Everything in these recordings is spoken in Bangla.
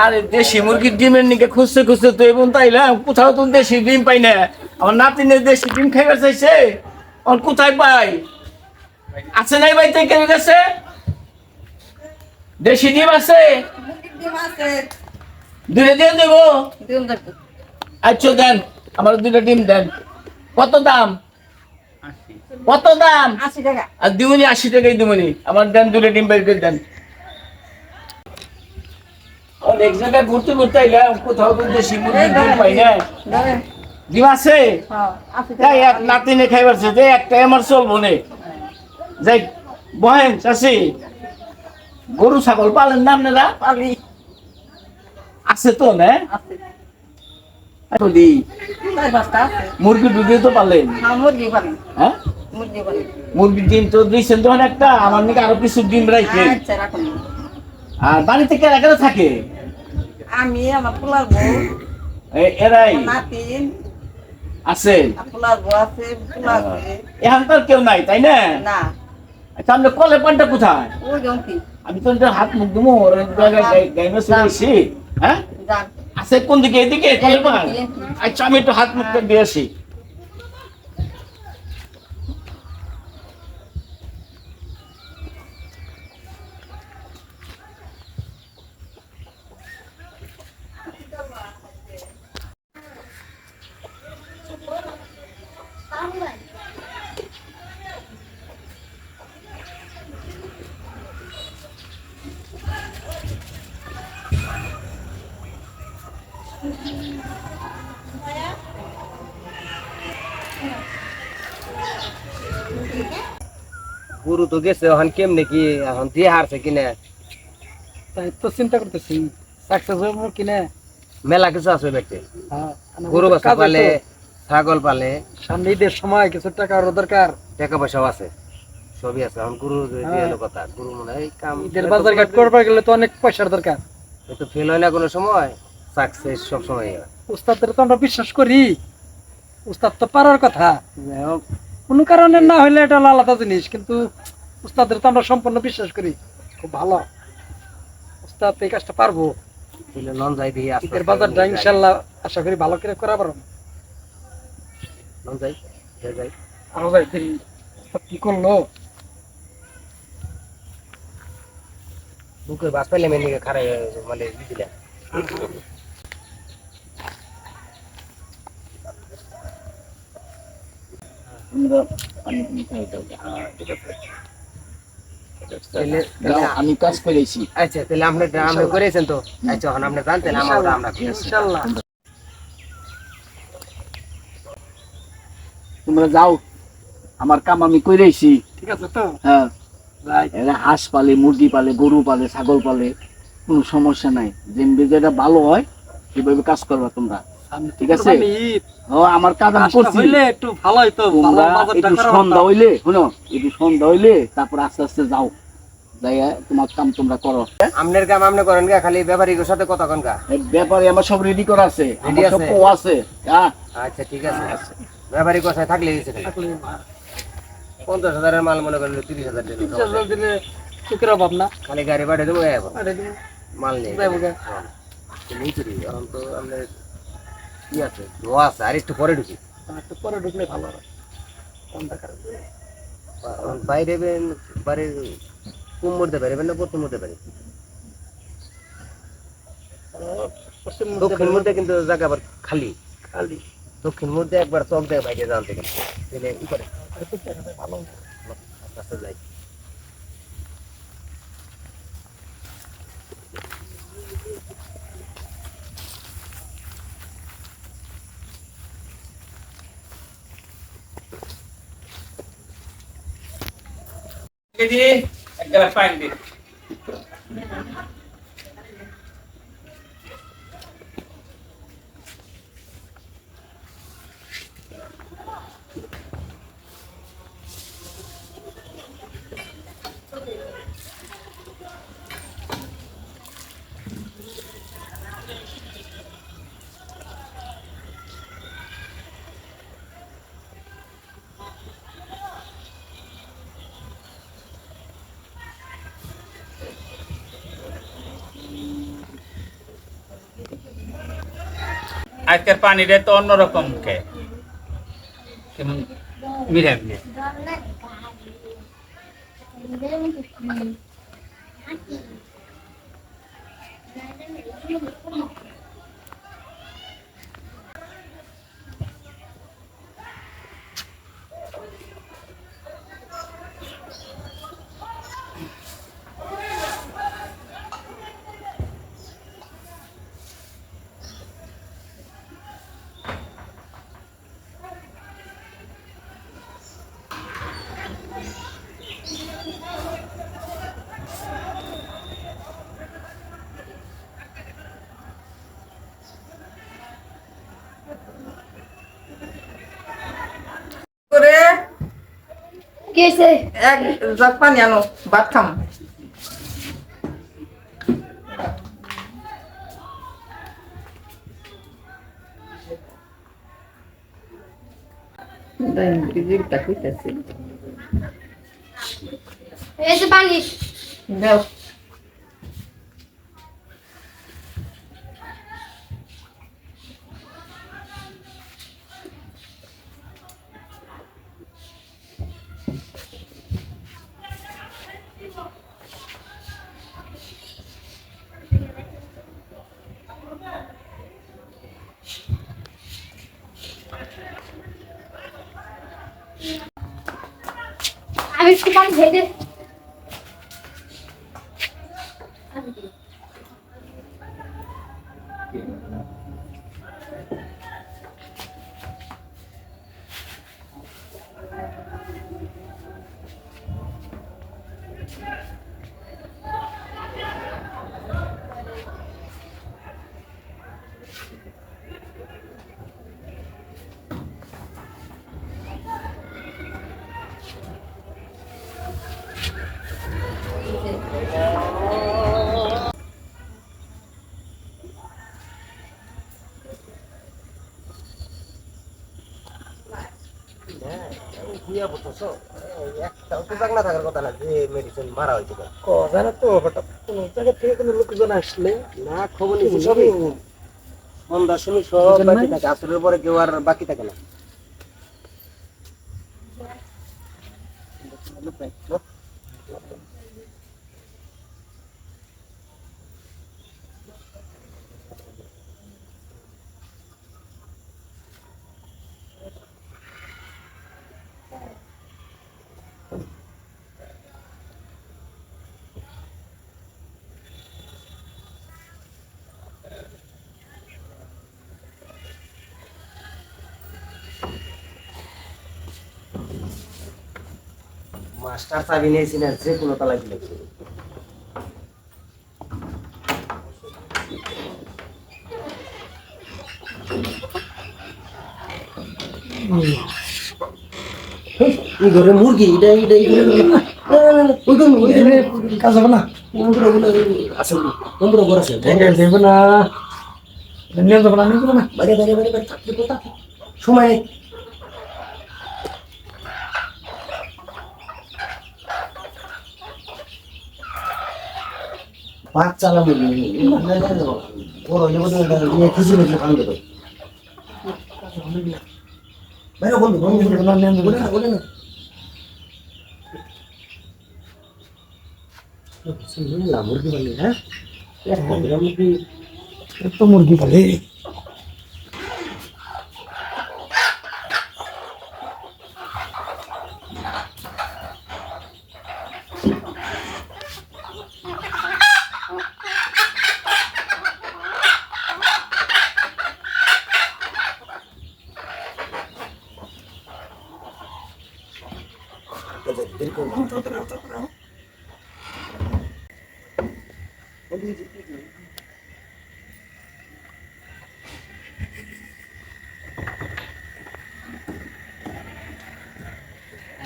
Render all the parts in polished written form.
আরে দেশি মুরগির ডিমের নিকে খুঁজতে খুঁজতে তো এবং তাইলাম কোথাও তো দেশি ডিম পাই না। আমার নাতিনের দেশি ডিম খাইবার চাইছে, আর কোথায় পাই? আছে নাই বাড়িতে কেন গেছে? দেশি ডিম আছে? দুইটা দিয়ে দেবো। আচ্ছা দেন, আমার দুইটা ডিম দেন। কত দাম? কত দাম? 80 টাকা। আর দিবনি 80 টাকাই দিবনি। আমার দেন দুইটা ডিম বের করে দেন। অনেক জায়গায় ঘুরতে ঘুরতে আইলাম, কোথাও তো দেশি মুরগির ডিম পাই না। ডিম আছে? তাই এক নাতিনে খাইবার যে একটা আমার চলবো নে। যাই বহেন চাষি, গরু ছাগল পালেন না আপনারা? পালি আছে তো না? আছে। বলি, 4-5টা আছে। মুরগি টুরগি তো পালেন? হ্যাঁ, মুরগি পালি। হ্যাঁ, মুরগি পালি। মুরগির ডিম তো দিয়েছেন তখন একটা, আমার নাকি আরো কিছু ডিম রাখে। আচ্ছা, রাখুন। আর বাড়িতে কেরা কেরা থাকে? আমি, আমার পোলার বউ, এরাই নাতিন আছে? পোলার বউ আছে, পোলা আছে। এখন তো আর কেউ নাই তাই না? না, আচ্ছা, আপনার কলে পানটা কোথায়? ওই জঙ্কি। আমি তো হাত মুখ দেবো গাইমে চলেছি। হ্যাঁ, যান। আছে কোন দিকে? এদিকে কলের পান? আচ্ছা, আমি একটু হাত মুখটা দিয়ে আসি। গরু তো গেছে, এখন কেমনে কি এখন দিয়ে হারছে কিনা তাই তো চিন্তা করতেছি সাকসেস হইব কিনা। মেলা কিছু আছে দেখতে, হ্যাঁ, গরু বাচ্চা কাজে পালে, তো ছাগল পালে, সামনে ঈদের সময় কিছু টাকার দরকার। টাকা পয়সাও আছে, সবই আছে। এখন গরু দিয়ে এলো কথা, গরু মনে হয় কাম ঈদের বাজার ঘাট করবার গেলে তো অনেক পয়সার দরকার। তো ফেল হয় না কোনো সময়, সাকসেস সব সময় হয়। উস্তাদের তো আমরা বিশ্বাস করি, উস্তাদ তো পারার কথা। কোনো কারণে না হইলে এটা হলো আলাদা জিনিস, কিন্তু উস্তাদের তো আমরা সম্পূর্ণ বিশ্বাস করি। খুব ভালো উস্তাদ এই কাজটা পারবো। তাহলে নন যাই দিয়ে ঈদের বাজারটা ইনশাল্লাহ আশা করি ভালো করে করা পারবো। নন যাই যাই আরো যাই ফিরি, উস্তাদ কি করলো? বুকে বাস পাইলে মেনে খারাই মানে দিদিলা আমি কাজ করেছি। আচ্ছা, তাহলে আপনি আপনি করেছেন তো। আচ্ছা, এখন আপনি জানতেন আমরা আমরা ইনশাল্লাহ। তোমরা যাও, আমার কাম আমি করেছি। ঠিক আছে তো? হ্যাঁ, রাইট। এরা হাঁস পালে, মুরগি পালে, গরু পালে, ছাগল পালে, কোনো সমস্যা নাই। যেমনি যেটা ভালো হয় সেভাবে কাজ করবা তোমরা, ঠিক আছে? ও আমার কাজ আমি করছি। একটু ভালো হইতো, তোমরা একটু সন্ধ্যা হইলে, শোনো, একটু সন্ধ্যা হইলে তারপর আস্তে আস্তে যাও, যাইয়া তোমার কাম তোমরা করো। আপনার কাম আপনি করেন গা, খালি ব্যাপারীর সাথে কথা কন গা। এই ব্যাপারে আমার সব রেডি করা আছে, আমার সব আছে? কো আছে। হ্যাঁ, আচ্ছা, ঠিক আছে। ব্যাপারী কোথায় থাকলে 50,000-এর মাল মনে করেন 30,000 দিলে চুকের অভাব না। খালি গাড়ি পাঠিয়ে দেবো আরে দিন মাল নিয়ে যাইবো গা। এখন তো আপনার কি আছে, ধোয়া আছে, আর একটু পরে ঢুকি। একটু পরে ঢুকলে ভালো হয়। কোন টাকার? বাইরে বাড়ির কোন মধ্যে পারিবেন না প্রথম মধ্যে পারি? পশ্চিম দক্ষিণ মধ্যে কিন্তু জায়গা আবার খালি খালি। দক্ষিণ মধ্যে একবার চক দেয় বাইরে জানতে গেলে দিলে কি করে ভালো। রাস্তা যাই। একটা ফাইন দিন। আজকের পানিটা তো অন্যরকম কে কেমন মিলে মিলে করে কি হয়েছে? এক জগ পানি আনো ভাত খাম এই যে পানি। দেও আমি একটু পানি খেয়ে দে। দিয়া বলতেছো একটাও তো জাগনা থাকার কথা না যে মেডিসিন মারা হয়েছে জানো তো হঠাৎ কোনো জায়গা থেকে কোনো লোকজন আসলে না খবর নিয়েছি সবই সন্ধ্যার সময় সব বুঝলেন বাকি নাই? থাকে আসরের পরে কেউ আর বাকি থাকে না মাস্টার চাবি নিয়েছি না যে কোনো তালা দিলে এই ঘরে মুরগি এটা এটা কাজ হবে না, আছে কোমর ঘর আছে দেবো না, নিয়ে যাবো না, নিয়ে যাবো না। বাইরে বাইরে বাইরে বাইরে থাকতে কোথা সময় নেই। বাচ্চালা মুরগি বড় হয়ে যাবো খুশি হয়েছে খান দেবে বাইরে বন্ধু বন্ধু বলে না বলে না মুরগি বললি হ্যাঁ মুরগি তো মুরগি পালে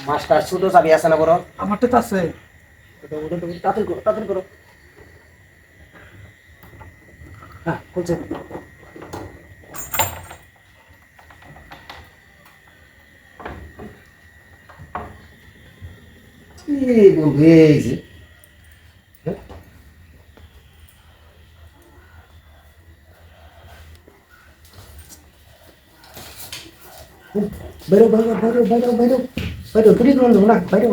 মাস্টার ছোট চাবি আছে না বড় আমারটা তো আছে। তাড়াতাড়ি করো তাড়াতাড়ি করো হ্যাঁ খুলছে বন্ধু এই যে বাইরে বাইরে বাইরে বাইরে বাইরে বাইরে তুই কোন না বাইরে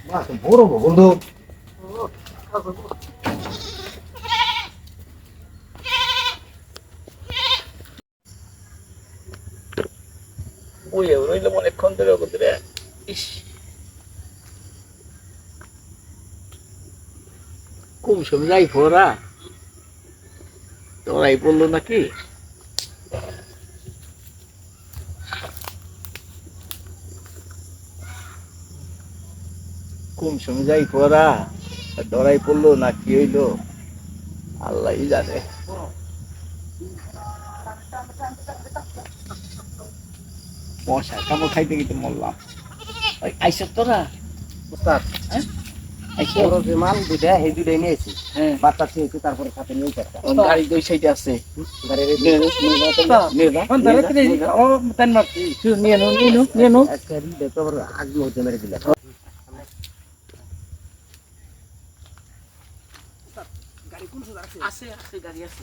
বাহ বড় বন্ধু ওই রইল অনেকক্ষণ ধরে ওদের ইস কোন সময় যাই ফোরা তোরাই বললো নাকি কোন সময় যাই ফোরা ধরাই পড়লো না কি হইলো আল্লাহ জানে মশা কামড় খাইতে গেতে মরলাম আইস তোরা উস্তাদ হ্যাঁ বড় যে মাল দুইটা এই দুইটাই নিয়েছি হ্যাঁ বাচ্চা ছেড়েছি তারপরে সাথে নিয়ে একটা গাড়ি দুই সাইডে আছে গাড়ির তেন মারছি নিয়ে নো একটা দেখতে পারো আগে মধ্যে মেরে দিলাম আছে গাড়ি আছে